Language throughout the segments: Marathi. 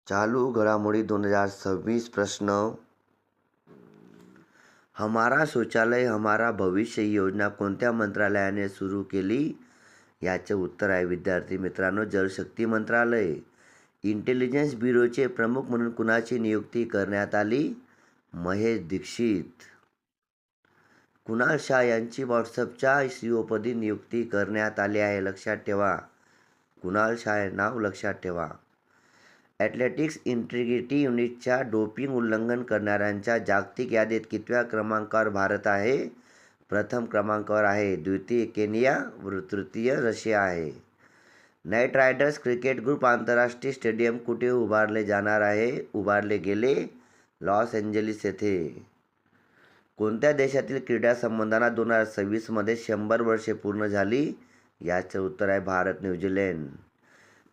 चालू घडामोडी 2026 प्रश्न. हमारा शौचालय हमारा भविष्य ही योजना कोणत्या मंत्रालयाने सुरू केली? याचे उत्तर आहे विद्यार्थी मित्रांनो, जलशक्ती मंत्रालय. इंटेलिजन्स ब्युरोचे प्रमुख म्हणून कुणाची नियुक्ती करण्यात आली? महेश दीक्षित. कुणाल शाह यांची व्हॉट्सअपच्या सीईओपदी नियुक्ती करण्यात आली आहे. लक्षात ठेवा, कुणाल शाह हे नाव लक्षात ठेवा. ॲथलेटिक्स इंटिग्रिटी युनिटच्या डोपिंग उल्लंघन करणाऱ्यांच्या जागतिक यादीत कितव्या क्रमांकावर भारत आहे? प्रथम क्रमांकावर आहे. द्वितीय केनिया व तृतीय रशिया आहे. नाईट रायडर्स क्रिकेट ग्रुप आंतरराष्ट्रीय स्टेडियम कुठे उभारले जाणार आहे? उभारले गेले लॉस एंजेलिस येथे. कोणत्या देशातील क्रीडा संबंधांना 2026मध्ये 100 वर्षे पूर्ण झाली? याचे उत्तर आहे Bharat, New Zealand.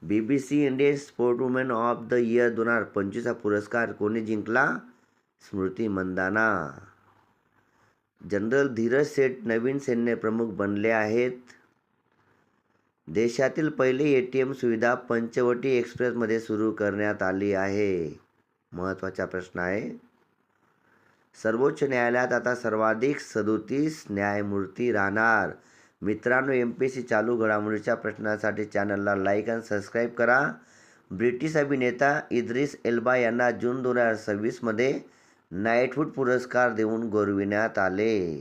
BBC Indian sportswoman of the year 2025 हा पुरस्कार कोणी जिंकला? स्मृती मंदाना. जनरल धीरज सेठ नवीन सैन्य प्रमुख बनले आहेत. देशातील पहिले ATM सुविधा पंचवटी एक्सप्रेसमध्ये सुरू करण्यात आली आहे. महत्त्वाचा प्रश्न आहे. सर्वोच्च न्यायालयात आता सर्वाधिक 37 न्यायमूर्ती राहणार. मित्रांनो, MPSC चालू घडामोडीच्या प्रश्नासाठी चॅनलला लाईक आणि सबस्क्राईब करा. ब्रिटिश अभिनेता इद्रिस एल्बा यांना जून 2026मध्ये नाईटहूड पुरस्कार देऊन गौरविण्यात आले.